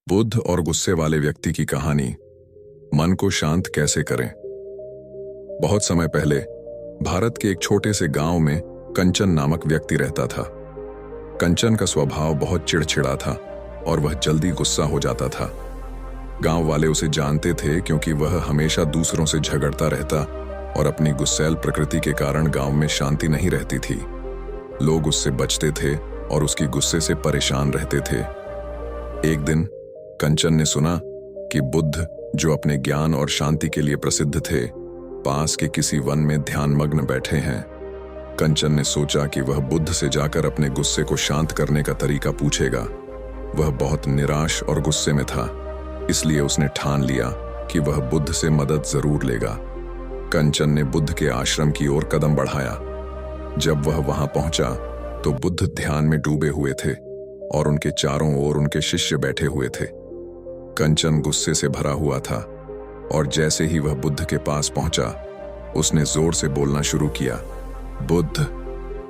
बुद्ध और गुस्से वाले व्यक्ति की कहानी। मन को शांत कैसे करें। बहुत समय पहले भारत के एक छोटे से गांव में कंचन नामक व्यक्ति रहता था। कंचन का स्वभाव बहुत चिड़चिड़ा था और वह जल्दी गुस्सा हो जाता था। गांव वाले उसे जानते थे क्योंकि वह हमेशा दूसरों से झगड़ता रहता और अपनी गुस्सैल प्रकृति के कारण गांव में शांति नहीं रहती थी। लोग उससे बचते थे और उसकी गुस्से से परेशान रहते थे। एक दिन कंचन ने सुना कि बुद्ध, जो अपने ज्ञान और शांति के लिए प्रसिद्ध थे, पास के किसी वन में ध्यानमग्न बैठे हैं। कंचन ने सोचा कि वह बुद्ध से जाकर अपने गुस्से को शांत करने का तरीका पूछेगा। वह बहुत निराश और गुस्से में था, इसलिए उसने ठान लिया कि वह बुद्ध से मदद जरूर लेगा। कंचन ने बुद्ध के आश्रम की ओर कदम बढ़ाया। जब वह वहां पहुंचा तो बुद्ध ध्यान में डूबे हुए थे और उनके चारों ओर उनके शिष्य बैठे हुए थे। कंचन गुस्से से भरा हुआ था और जैसे ही वह बुद्ध के पास पहुंचा, उसने जोर से बोलना शुरू किया, बुद्ध,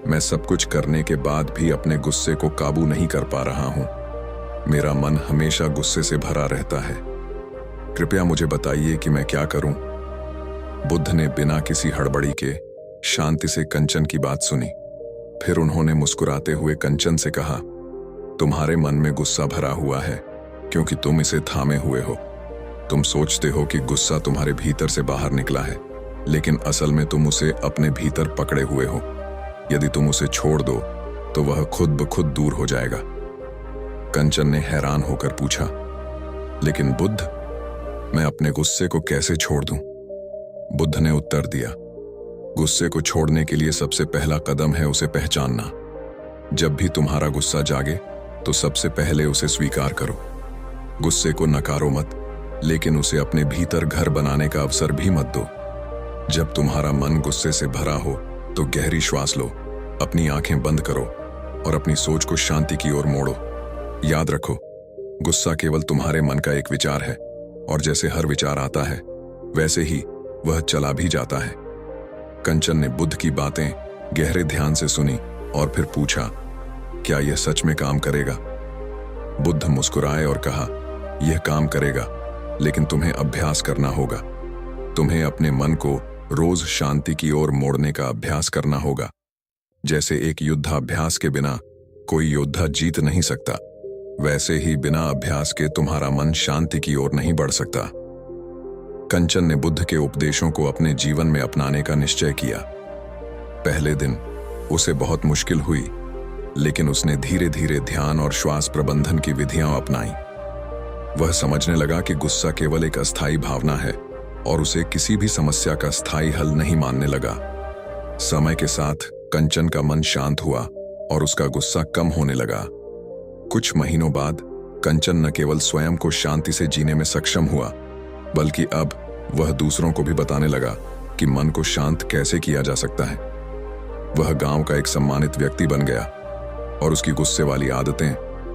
मैं सब कुछ करने के बाद भी अपने गुस्से को काबू नहीं कर पा रहा हूं। मेरा मन हमेशा गुस्से से भरा रहता है। कृपया मुझे बताइए कि मैं क्या करूं। बुद्ध ने बिना किसी हड़बड़ी के शांति से कंचन की बात सुनी। फिर उन्होंने मुस्कुराते हुए कंचन से कहा, तुम्हारे मन में गुस्सा भरा हुआ है क्योंकि तुम इसे थामे हुए हो। तुम सोचते हो कि गुस्सा तुम्हारे भीतर से बाहर निकला है, लेकिन असल में तुम उसे अपने भीतर पकड़े हुए हो। यदि तुम उसे छोड़ दो तो वह खुद ब खुद दूर हो जाएगा। कंचन ने हैरान होकर पूछा, लेकिन बुद्ध, मैं अपने गुस्से को कैसे छोड़ दूं? बुद्ध ने उत्तर दिया, गुस्से को छोड़ने के लिए सबसे पहला कदम है उसे पहचानना। जब भी तुम्हारा गुस्सा जागे तो सबसे पहले उसे स्वीकार करो। गुस्से को नकारो मत, लेकिन उसे अपने भीतर घर बनाने का अवसर भी मत दो। जब तुम्हारा मन गुस्से से भरा हो तो गहरी श्वास लो, अपनी आंखें बंद करो और अपनी सोच को शांति की ओर मोड़ो। याद रखो, गुस्सा केवल तुम्हारे मन का एक विचार है और जैसे हर विचार आता है वैसे ही वह चला भी जाता है। कंचन ने बुद्ध की बातें गहरे ध्यान से सुनी और फिर पूछा, क्या यह सच में काम करेगा? बुद्ध मुस्कुराए और कहा, यह काम करेगा, लेकिन तुम्हें अभ्यास करना होगा। तुम्हें अपने मन को रोज शांति की ओर मोड़ने का अभ्यास करना होगा। जैसे एक युद्धाभ्यास के बिना कोई योद्धा जीत नहीं सकता, वैसे ही बिना अभ्यास के तुम्हारा मन शांति की ओर नहीं बढ़ सकता। कंचन ने बुद्ध के उपदेशों को अपने जीवन में अपनाने का निश्चय किया। पहले दिन उसे बहुत मुश्किल हुई, लेकिन उसने धीरे धीरे ध्यान और श्वास प्रबंधन की विधियां अपनाई। वह समझने लगा कि गुस्सा केवल एक अस्थायी भावना है और उसे किसी भी समस्या का स्थायी हल नहीं मानने लगा। समय के साथ कंचन का मन शांत हुआ और उसका गुस्सा कम होने लगा। कुछ महीनों बाद कंचन न केवल स्वयं को शांति से जीने में सक्षम हुआ, बल्कि अब वह दूसरों को भी बताने लगा कि मन को शांत कैसे किया जा सकता है। वह गांव का एक सम्मानित व्यक्ति बन गया और उसकी गुस्से वाली आदतें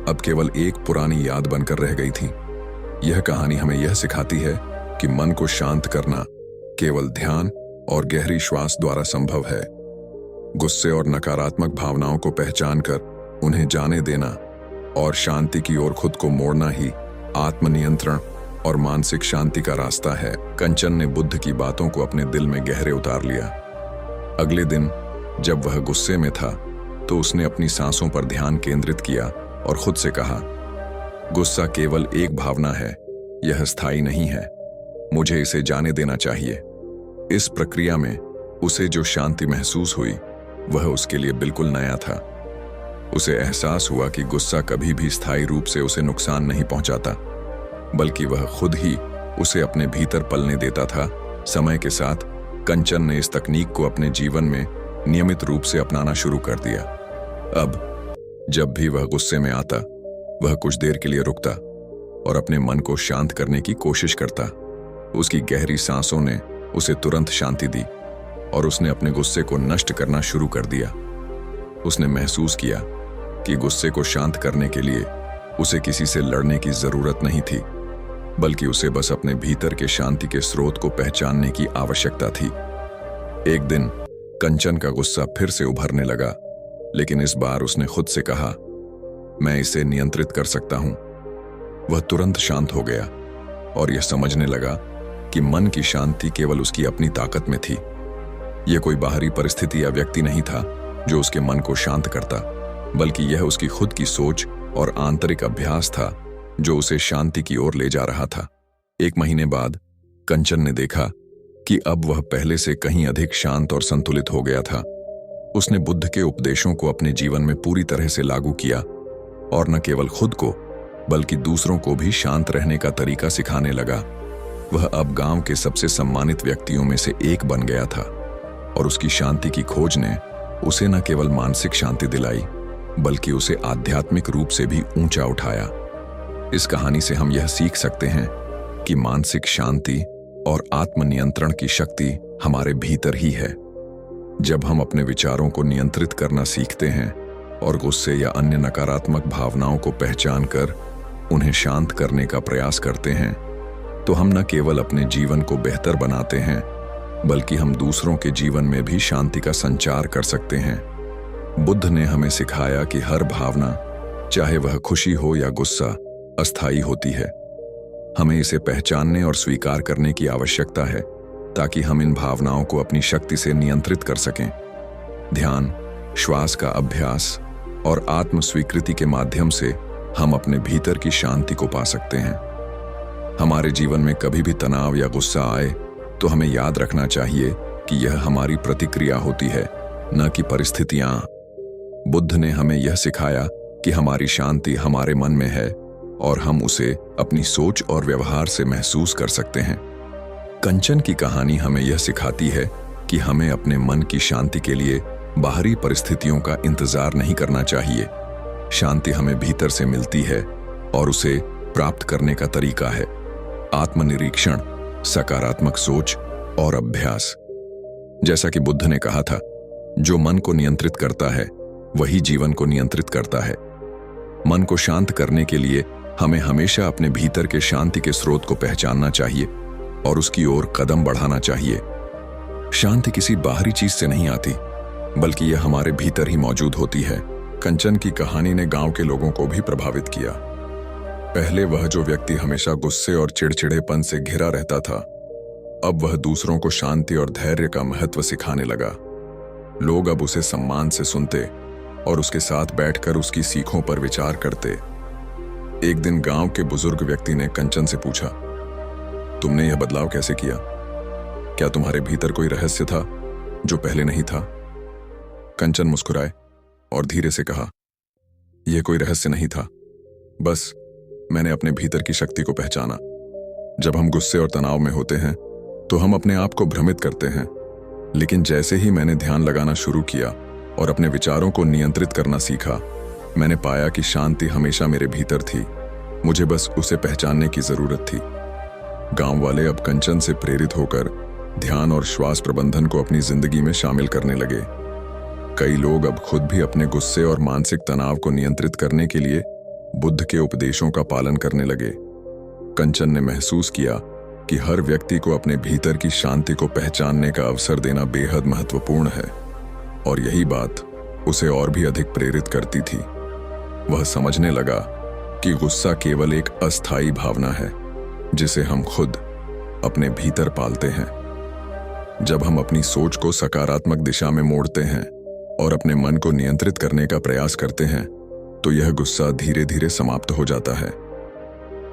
अब केवल एक पुरानी याद बनकर रह गई थीं। यह कहानी हमें यह सिखाती है कि मन को शांत करना केवल ध्यान और गहरी श्वास द्वारा संभव है। गुस्से और नकारात्मक भावनाओं को पहचान कर उन्हें जाने देना और शांति की ओर खुद को मोड़ना ही आत्मनियंत्रण और मानसिक शांति का रास्ता है। कंचन ने बुद्ध की बातों को अपने दिल में गहरे उतार लिया। अगले दिन जब वह गुस्से में था तो उसने अपनी सांसों पर ध्यान केंद्रित किया और खुद से कहा, गुस्सा केवल एक भावना है, यह स्थायी नहीं है। मुझे इसे जाने देना चाहिए। इस प्रक्रिया में उसे जो शांति महसूस हुई वह उसके लिए बिल्कुल नया था। उसे एहसास हुआ कि गुस्सा कभी भी स्थायी रूप से उसे नुकसान नहीं पहुंचाता, बल्कि वह खुद ही उसे अपने भीतर पलने देता था। समय के साथ कंचन ने इस तकनीक को अपने जीवन में नियमित रूप से अपनाना शुरू कर दिया। अब जब भी वह गुस्से में आता, वह कुछ देर के लिए रुकता और अपने मन को शांत करने की कोशिश करता। उसकी गहरी सांसों ने उसे तुरंत शांति दी और उसने अपने गुस्से को नष्ट करना शुरू कर दिया। उसने महसूस किया कि गुस्से को शांत करने के लिए उसे किसी से लड़ने की जरूरत नहीं थी, बल्कि उसे बस अपने भीतर के शांति के स्रोत को पहचानने की आवश्यकता थी। एक दिन कंचन का गुस्सा फिर से उभरने लगा, लेकिन इस बार उसने खुद से कहा, मैं इसे नियंत्रित कर सकता हूं। वह तुरंत शांत हो गया और यह समझने लगा कि मन की शांति केवल उसकी अपनी ताकत में थी। यह कोई बाहरी परिस्थिति या व्यक्ति नहीं था जो उसके मन को शांत करता, बल्कि यह उसकी खुद की सोच और आंतरिक अभ्यास था जो उसे शांति की ओर ले जा रहा था। 1 महीने बाद कंचन ने देखा कि अब वह पहले से कहीं अधिक शांत और संतुलित हो गया था। उसने बुद्ध के उपदेशों को अपने जीवन में पूरी तरह से लागू किया और न केवल खुद को बल्कि दूसरों को भी शांत रहने का तरीका सिखाने लगा। वह अब गांव के सबसे सम्मानित व्यक्तियों में से एक बन गया था और उसकी शांति की खोज ने उसे न केवल मानसिक शांति दिलाई बल्कि उसे आध्यात्मिक रूप से भी ऊंचा उठाया। इस कहानी से हम यह सीख सकते हैं कि मानसिक शांति और आत्मनियंत्रण की शक्ति हमारे भीतर ही है। जब हम अपने विचारों को नियंत्रित करना सीखते हैं और गुस्से या अन्य नकारात्मक भावनाओं को पहचान कर उन्हें शांत करने का प्रयास करते हैं, तो हम न केवल अपने जीवन को बेहतर बनाते हैं बल्कि हम दूसरों के जीवन में भी शांति का संचार कर सकते हैं। बुद्ध ने हमें सिखाया कि हर भावना, चाहे वह खुशी हो या गुस्सा, अस्थायी होती है। हमें इसे पहचानने और स्वीकार करने की आवश्यकता है ताकि हम इन भावनाओं को अपनी शक्ति से नियंत्रित कर सकें। ध्यान, श्वास का अभ्यास और आत्म स्वीकृति के माध्यम से हम अपने भीतर की शांति को पा सकते हैं। हमारे जीवन में कभी भी तनाव या गुस्सा आए तो हमें याद रखना चाहिए कि यह हमारी प्रतिक्रिया होती है, न कि परिस्थितियां। बुद्ध ने हमें यह सिखाया कि हमारी शांति हमारे मन में है और हम उसे अपनी सोच और व्यवहार से महसूस कर सकते हैं। कंचन की कहानी हमें यह सिखाती है कि हमें अपने मन की शांति के लिए बाहरी परिस्थितियों का इंतजार नहीं करना चाहिए। शांति हमें भीतर से मिलती है और उसे प्राप्त करने का तरीका है आत्मनिरीक्षण, सकारात्मक सोच और अभ्यास। जैसा कि बुद्ध ने कहा था, जो मन को नियंत्रित करता है वही जीवन को नियंत्रित करता है। मन को शांत करने के लिए हमें हमेशा अपने भीतर के शांति के स्रोत को पहचानना चाहिए और उसकी ओर कदम बढ़ाना चाहिए। शांति किसी बाहरी चीज से नहीं आती बल्कि यह हमारे भीतर ही मौजूद होती है। कंचन की कहानी ने गांव के लोगों को भी प्रभावित किया। पहले वह जो व्यक्ति हमेशा गुस्से और चिड़चिड़ेपन से घिरा रहता था, अब वह दूसरों को शांति और धैर्य का महत्व सिखाने लगा। लोग अब उसे सम्मान से सुनते और उसके साथ बैठकर उसकी सीखों पर विचार करते। एक दिन गांव के बुजुर्ग व्यक्ति ने कंचन से पूछा, तुमने यह बदलाव कैसे किया? क्या तुम्हारे भीतर कोई रहस्य था जो पहले नहीं था? कंचन मुस्कुराए और धीरे से कहा, यह कोई रहस्य नहीं था, बस मैंने अपने भीतर की शक्ति को पहचाना। जब हम गुस्से और तनाव में होते हैं तो हम अपने आप को भ्रमित करते हैं, लेकिन जैसे ही मैंने ध्यान लगाना शुरू किया और अपने विचारों को नियंत्रित करना सीखा, मैंने पाया कि शांति हमेशा मेरे भीतर थी, मुझे बस उसे पहचानने की जरूरत थी। गांव वाले अब कंचन से प्रेरित होकर ध्यान और श्वास प्रबंधन को अपनी जिंदगी में शामिल करने लगे। कई लोग अब खुद भी अपने गुस्से और मानसिक तनाव को नियंत्रित करने के लिए बुद्ध के उपदेशों का पालन करने लगे। कंचन ने महसूस किया कि हर व्यक्ति को अपने भीतर की शांति को पहचानने का अवसर देना बेहद महत्वपूर्ण है और यही बात उसे और भी अधिक प्रेरित करती थी। वह समझने लगा कि गुस्सा केवल एक अस्थायी भावना है जिसे हम खुद अपने भीतर पालते हैं। जब हम अपनी सोच को सकारात्मक दिशा में मोड़ते हैं और अपने मन को नियंत्रित करने का प्रयास करते हैं तो यह गुस्सा धीरे धीरे समाप्त हो जाता है।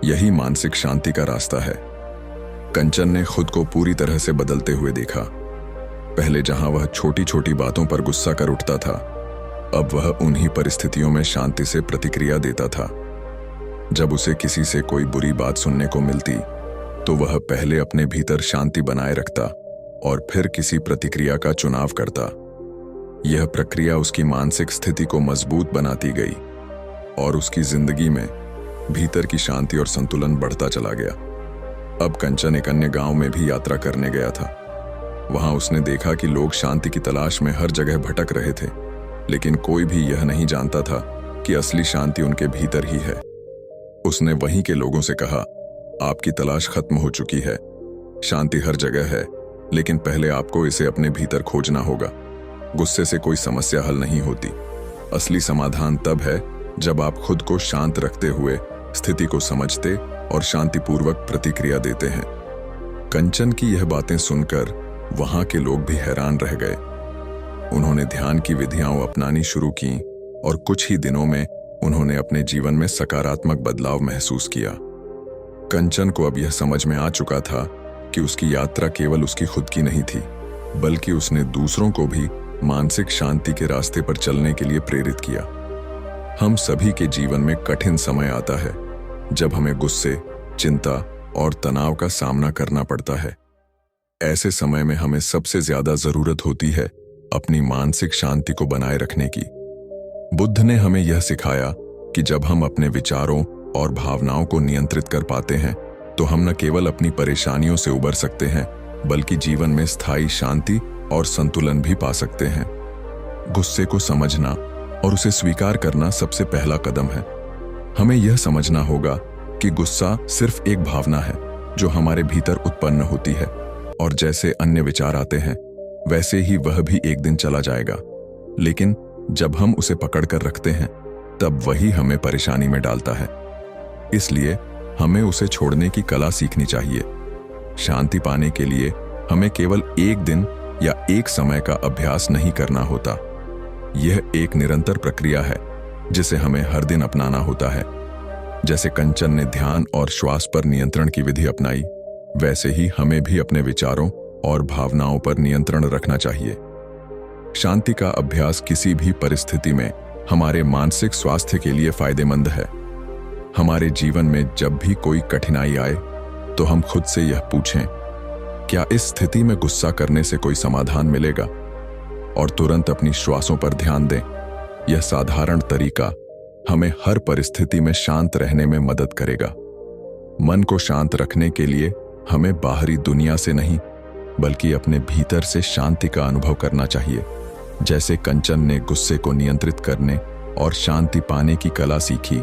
यही मानसिक शांति का रास्ता है। कंचन ने खुद को पूरी तरह से बदलते हुए देखा। पहले जहां वह छोटी छोटी बातों पर गुस्सा कर उठता था, अब वह उन्हीं परिस्थितियों में शांति से प्रतिक्रिया देता था। जब उसे किसी से कोई बुरी बात सुनने को मिलती तो वह पहले अपने भीतर शांति बनाए रखता और फिर किसी प्रतिक्रिया का चुनाव करता। यह प्रक्रिया उसकी मानसिक स्थिति को मजबूत बनाती गई और उसकी जिंदगी में भीतर की शांति और संतुलन बढ़ता चला गया। अब कंचन एक अन्य गांव में भी यात्रा करने गया था। वहां उसने देखा कि लोग शांति की तलाश में हर जगह भटक रहे थे, लेकिन कोई भी यह नहीं जानता था कि असली शांति उनके भीतर ही है। उसने वहीं के लोगों से कहा, आपकी तलाश खत्म हो चुकी है। शांति हर जगह है, लेकिन पहले आपको इसे अपने भीतर खोजना होगा। गुस्से से कोई समस्या हल नहीं होती। असली समाधान तब है जब आप खुद को शांत रखते हुए स्थिति को समझते और शांतिपूर्वक प्रतिक्रिया देते हैं। कंचन की यह बातें सुनकर वहां के लोग भी हैरान रह गए। उन्होंने ध्यान की विधियां अपनानी शुरू की और कुछ ही दिनों में उन्होंने अपने जीवन में सकारात्मक बदलाव महसूस किया। कंचन को अब यह समझ में आ चुका था कि उसकी यात्रा केवल उसकी खुद की नहीं थी, बल्कि उसने दूसरों को भी मानसिक शांति के रास्ते पर चलने के लिए प्रेरित किया। हम सभी के जीवन में कठिन समय आता है जब हमें गुस्से, चिंता और तनाव का सामना करना पड़ता है। ऐसे समय में हमें सबसे ज्यादा जरूरत होती है अपनी मानसिक शांति को बनाए रखने की। बुद्ध ने हमें यह सिखाया कि जब हम अपने विचारों और भावनाओं को नियंत्रित कर पाते हैं तो हम न केवल अपनी परेशानियों से उबर सकते हैं, बल्कि जीवन में स्थायी शांति और संतुलन भी पा सकते हैं। गुस्से को समझना और उसे स्वीकार करना सबसे पहला कदम है। हमें यह समझना होगा कि गुस्सा सिर्फ एक भावना है जो हमारे भीतर उत्पन्न होती है, और जैसे अन्य विचार आते हैं वैसे ही वह भी एक दिन चला जाएगा। लेकिन जब हम उसे पकड़ कर रखते हैं तब वही हमें परेशानी में डालता है। इसलिए हमें उसे छोड़ने की कला सीखनी चाहिए। शांति पाने के लिए हमें केवल एक दिन या एक समय का अभ्यास नहीं करना होता। यह एक निरंतर प्रक्रिया है जिसे हमें हर दिन अपनाना होता है। जैसे कंचन ने ध्यान और श्वास पर नियंत्रण की विधि अपनाई, वैसे ही हमें भी अपने विचारों और भावनाओं पर नियंत्रण रखना चाहिए। शांति का अभ्यास किसी भी परिस्थिति में हमारे मानसिक स्वास्थ्य के लिए फायदेमंद है। हमारे जीवन में जब भी कोई कठिनाई आए तो हम खुद से यह पूछें, क्या इस स्थिति में गुस्सा करने से कोई समाधान मिलेगा? और तुरंत अपनी श्वासों पर ध्यान दें। यह साधारण तरीका हमें हर परिस्थिति में शांत रहने में मदद करेगा। मन को शांत रखने के लिए हमें बाहरी दुनिया से नहीं, बल्कि अपने भीतर से शांति का अनुभव करना चाहिए। जैसे कंचन ने गुस्से को नियंत्रित करने और शांति पाने की कला सीखी,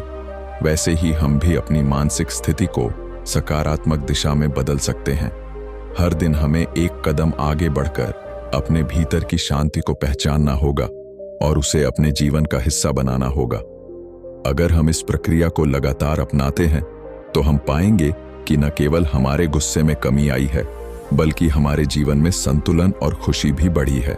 वैसे ही हम भी अपनी मानसिक स्थिति को सकारात्मक दिशा में बदल सकते हैं। हर दिन हमें एक कदम आगे बढ़कर अपने भीतर की शांति को पहचानना होगा और उसे अपने जीवन का हिस्सा बनाना होगा। अगर हम इस प्रक्रिया को लगातार अपनाते हैं तो हम पाएंगे कि न केवल हमारे गुस्से में कमी आई है, बल्कि हमारे जीवन में संतुलन और खुशी भी बढ़ी है।